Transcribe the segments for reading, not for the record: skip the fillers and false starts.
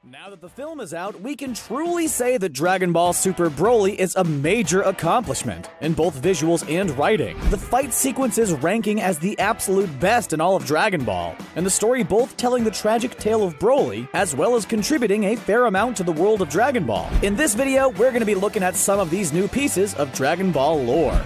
Now that the film is out, we can truly say that Dragon Ball Super Broly is a major accomplishment in both visuals and writing. The fight sequences ranking as the absolute best in all of Dragon Ball, and the story both telling the tragic tale of Broly, as well as contributing a fair amount to the world of Dragon Ball. In this video, we're going to be looking at some of these new pieces of Dragon Ball lore.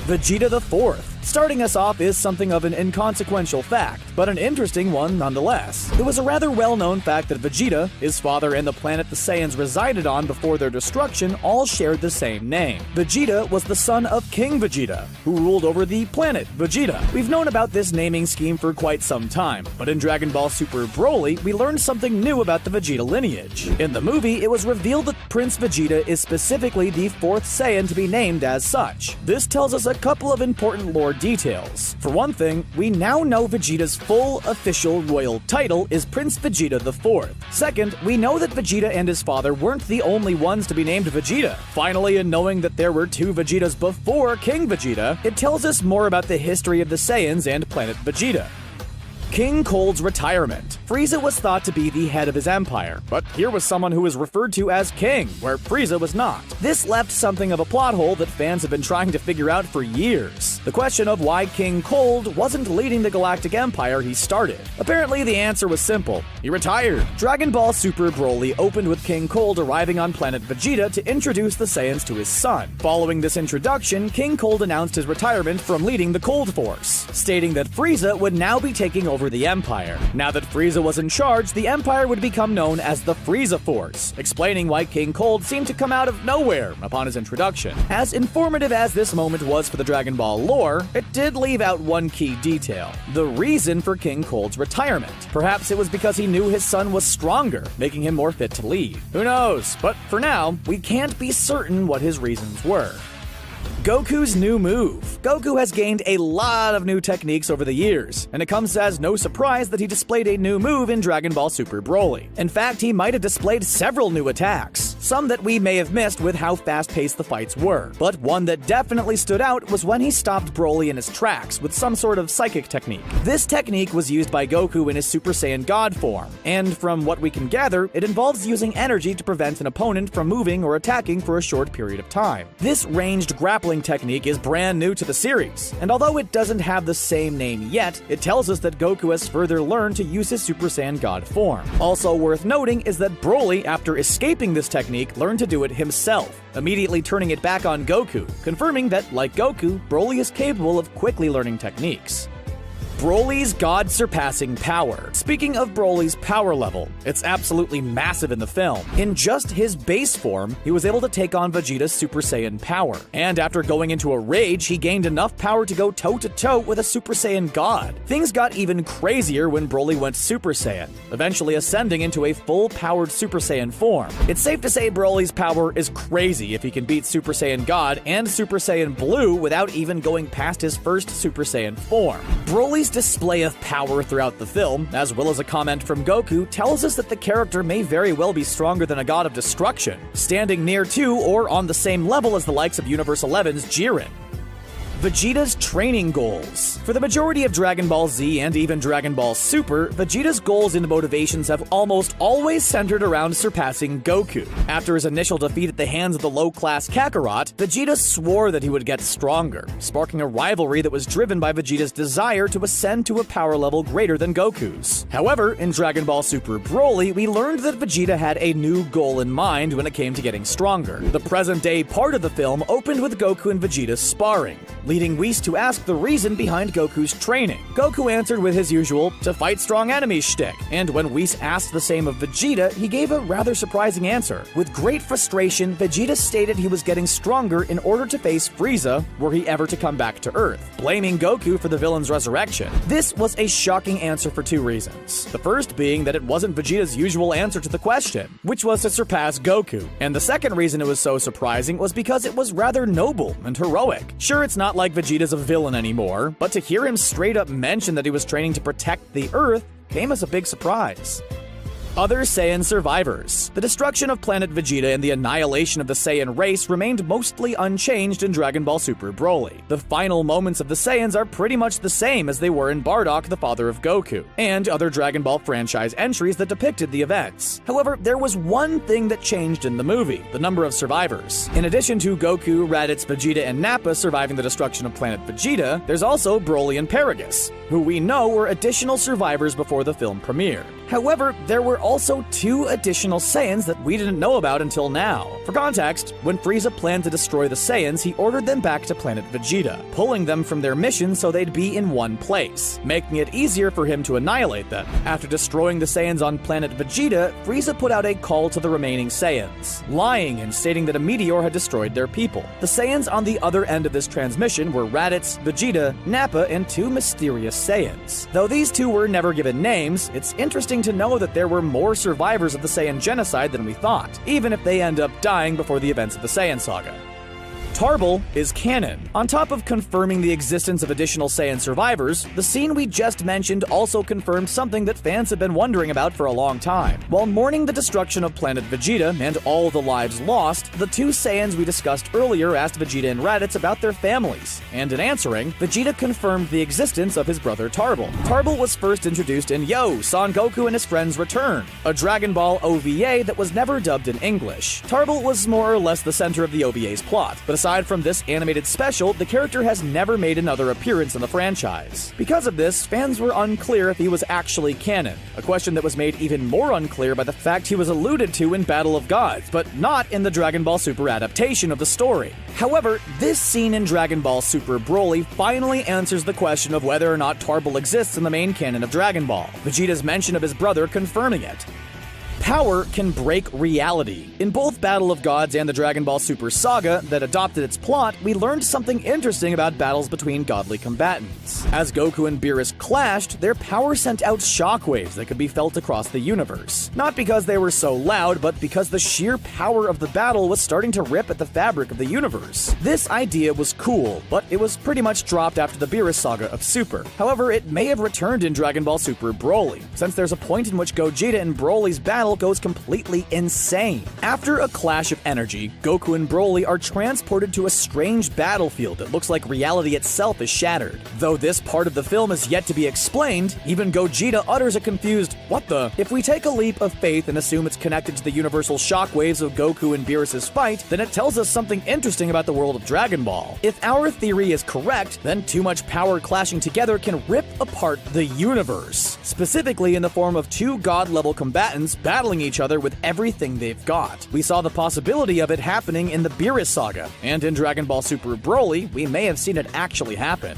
Vegeta the Fourth. Starting us off is something of an inconsequential fact, but an interesting one nonetheless. It was a rather well-known fact that Vegeta, his father, and the planet the Saiyans resided on before their destruction all shared the same name. Vegeta was the son of King Vegeta, who ruled over the planet Vegeta. We've known about this naming scheme for quite some time, but in Dragon Ball Super Broly, we learned something new about the Vegeta lineage. In the movie, it was revealed that Prince Vegeta is specifically the fourth Saiyan to be named as such. This tells us a couple of important lore details. For one thing, we now know Vegeta's full official royal title is Prince Vegeta IV. Second, we know that Vegeta and his father weren't the only ones to be named Vegeta. Finally, in knowing that there were two Vegetas before King Vegeta, it tells us more about the history of the Saiyans and planet Vegeta. King Cold's retirement. Frieza was thought to be the head of his empire, but here was someone who was referred to as King, where Frieza was not. This left something of a plot hole that fans have been trying to figure out for years. The question of why King Cold wasn't leading the Galactic Empire he started. Apparently the answer was simple. He retired. Dragon Ball Super Broly opened with King Cold arriving on planet Vegeta to introduce the Saiyans to his son. Following this introduction, King Cold announced his retirement from leading the Cold Force, stating that Frieza would now be taking over the Empire. Now that Frieza was in charge, the Empire would become known as the Frieza Force, explaining why King Cold seemed to come out of nowhere upon his introduction. As informative as this moment was for the Dragon Ball lore, it did leave out one key detail: the reason for King Cold's retirement. Perhaps it was because he knew his son was stronger, making him more fit to lead. Who knows? But for now, we can't be certain what his reasons were. Goku's new move. Goku has gained a lot of new techniques over the years, and it comes as no surprise that he displayed a new move in Dragon Ball Super Broly. In fact, he might have displayed several new attacks, some that we may have missed with how fast-paced the fights were. But one that definitely stood out was when he stopped Broly in his tracks with some sort of psychic technique. This technique was used by Goku in his Super Saiyan God form, and from what we can gather, it involves using energy to prevent an opponent from moving or attacking for a short period of time. This ranged grappling technique is brand new to the series, and although it doesn't have the same name yet, it tells us that Goku has further learned to use his Super Saiyan God form. Also worth noting is that Broly, after escaping this technique, learned to do it himself, immediately turning it back on Goku, confirming that, like Goku, Broly is capable of quickly learning techniques. Broly's God-surpassing power. Speaking of Broly's power level, it's absolutely massive in the film. In just his base form, he was able to take on Vegeta's Super Saiyan power. And after going into a rage, he gained enough power to go toe-to-toe with a Super Saiyan God. Things got even crazier when Broly went Super Saiyan, eventually ascending into a full-powered Super Saiyan form. It's safe to say Broly's power is crazy if he can beat Super Saiyan God and Super Saiyan Blue without even going past his first Super Saiyan form. Broly's display of power throughout the film, as well as a comment from Goku, tells us that the character may very well be stronger than a god of destruction, standing near to or on the same level as the likes of Universe 11's Jiren. Vegeta's training goals. For the majority of Dragon Ball Z and even Dragon Ball Super, Vegeta's goals and motivations have almost always centered around surpassing Goku. After his initial defeat at the hands of the low-class Kakarot, Vegeta swore that he would get stronger, sparking a rivalry that was driven by Vegeta's desire to ascend to a power level greater than Goku's. However, in Dragon Ball Super Broly, we learned that Vegeta had a new goal in mind when it came to getting stronger. The present-day part of the film opened with Goku and Vegeta sparring, leading Whis to ask the reason behind Goku's training. Goku answered with his usual, to fight strong enemies shtick, and when Whis asked the same of Vegeta, he gave a rather surprising answer. With great frustration, Vegeta stated he was getting stronger in order to face Frieza were he ever to come back to Earth, blaming Goku for the villain's resurrection. This was a shocking answer for two reasons. The first being that it wasn't Vegeta's usual answer to the question, which was to surpass Goku, and the second reason it was so surprising was because it was rather noble and heroic. Sure, it's not like Vegeta's a villain anymore, but to hear him straight up mention that he was training to protect the Earth came as a big surprise. Other Saiyan survivors. The destruction of planet Vegeta and the annihilation of the Saiyan race remained mostly unchanged in Dragon Ball Super Broly. The final moments of the Saiyans are pretty much the same as they were in Bardock, the father of Goku, and other Dragon Ball franchise entries that depicted the events. However, there was one thing that changed in the movie: the number of survivors. In addition to Goku, Raditz, Vegeta, and Nappa surviving the destruction of planet Vegeta, there's also Broly and Paragus, who we know were additional survivors before the film premiered. However, there were also 2 additional Saiyans that we didn't know about until now. For context, when Frieza planned to destroy the Saiyans, he ordered them back to planet Vegeta, pulling them from their mission so they'd be in one place, making it easier for him to annihilate them. After destroying the Saiyans on planet Vegeta, Frieza put out a call to the remaining Saiyans, lying and stating that a meteor had destroyed their people. The Saiyans on the other end of this transmission were Raditz, Vegeta, Nappa, and 2 mysterious Saiyans. Though these 2 were never given names, it's interesting to know that there were more survivors of the Saiyan genocide than we thought, even if they end up dying before the events of the Saiyan saga. Tarble is canon. On top of confirming the existence of additional Saiyan survivors, the scene we just mentioned also confirmed something that fans have been wondering about for a long time. While mourning the destruction of planet Vegeta and all the lives lost, the 2 Saiyans we discussed earlier asked Vegeta and Raditz about their families, and in answering, Vegeta confirmed the existence of his brother Tarble. Tarble was first introduced in Yo! Son Goku and His Friends Return, a Dragon Ball OVA that was never dubbed in English. Tarble was more or less the center of the OVA's plot, but aside from this animated special, the character has never made another appearance in the franchise. Because of this, fans were unclear if he was actually canon, a question that was made even more unclear by the fact he was alluded to in Battle of Gods, but not in the Dragon Ball Super adaptation of the story. However, this scene in Dragon Ball Super Broly finally answers the question of whether or not Tarble exists in the main canon of Dragon Ball, Vegeta's mention of his brother confirming it. Power can break reality. In both Battle of Gods and the Dragon Ball Super saga that adopted its plot, we learned something interesting about battles between godly combatants. As Goku and Beerus clashed, their power sent out shockwaves that could be felt across the universe. Not because they were so loud, but because the sheer power of the battle was starting to rip at the fabric of the universe. This idea was cool, but it was pretty much dropped after the Beerus saga of Super. However, it may have returned in Dragon Ball Super Broly, since there's a point in which Gogeta and Broly's battle goes completely insane. After a clash of energy, Goku and Broly are transported to a strange battlefield that looks like reality itself is shattered. Though this part of the film is yet to be explained, even Gogeta utters a confused, "What the?" If we take a leap of faith and assume it's connected to the universal shockwaves of Goku and Beerus' fight, then it tells us something interesting about the world of Dragon Ball. If our theory is correct, then too much power clashing together can rip apart the universe, specifically in the form of 2 god-level combatants battling each other with everything they've got. We saw the possibility of it happening in the Beerus saga, and in Dragon Ball Super Broly, we may have seen it actually happen.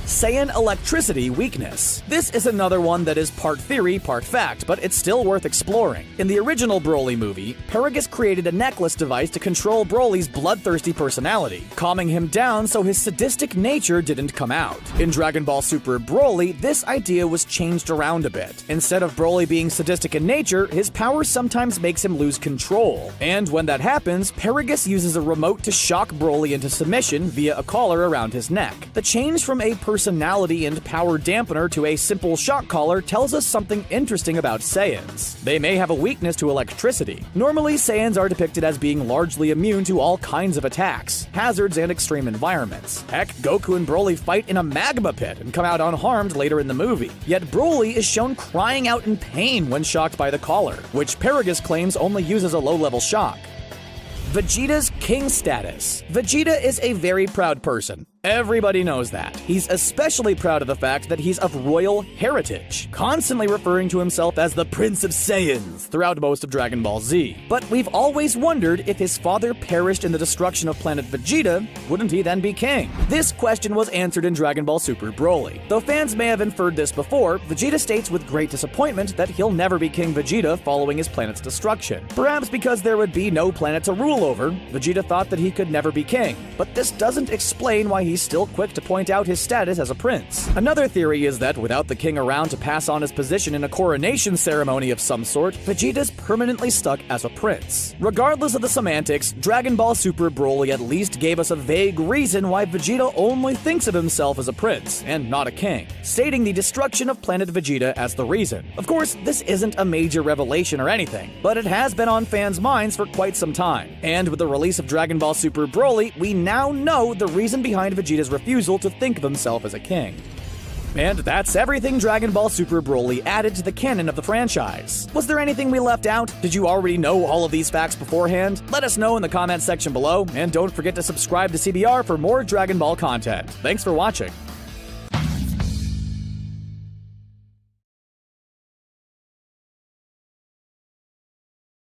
Saiyan electricity weakness. This is another one that is part theory, part fact, but it's still worth exploring. In the original Broly movie, Paragus created a necklace device to control Broly's bloodthirsty personality, calming him down so his sadistic nature didn't come out. In Dragon Ball Super Broly, this idea was changed around a bit. Instead of Broly being sadistic in nature, his power sometimes makes him lose control. And when that happens, Paragus uses a remote to shock Broly into submission via a collar around his neck. The change from a personality and power dampener to a simple shock collar tells us something interesting about Saiyans. They may have a weakness to electricity. Normally, Saiyans are depicted as being largely immune to all kinds of attacks, hazards, and extreme environments. Heck, Goku and Broly fight in a magma pit and come out unharmed later in the movie. Yet Broly is shown crying out in pain when shocked by the collar, which Paragus claims only uses a low-level shock. Vegeta's king status. Vegeta is a very proud person. Everybody knows that. He's especially proud of the fact that he's of royal heritage, constantly referring to himself as the Prince of Saiyans throughout most of Dragon Ball Z. But we've always wondered if his father perished in the destruction of planet Vegeta, wouldn't he then be king? This question was answered in Dragon Ball Super Broly. Though fans may have inferred this before, Vegeta states with great disappointment that he'll never be King Vegeta following his planet's destruction. Perhaps because there would be no planet to rule over, Vegeta thought that he could never be king. But this doesn't explain why he's he's still quick to point out his status as a prince. Another theory is that without the king around to pass on his position in a coronation ceremony of some sort, Vegeta's permanently stuck as a prince. Regardless of the semantics, Dragon Ball Super Broly at least gave us a vague reason why Vegeta only thinks of himself as a prince and not a king, stating the destruction of Planet Vegeta as the reason. Of course, this isn't a major revelation or anything, but it has been on fans' minds for quite some time. And with the release of Dragon Ball Super Broly, we now know the reason behind Vegeta's refusal to think of himself as a king. And that's everything Dragon Ball Super Broly added to the canon of the franchise. Was there anything we left out? Did you already know all of these facts beforehand? Let us know in the comments section below, and don't forget to subscribe to CBR for more Dragon Ball content. Thanks for watching.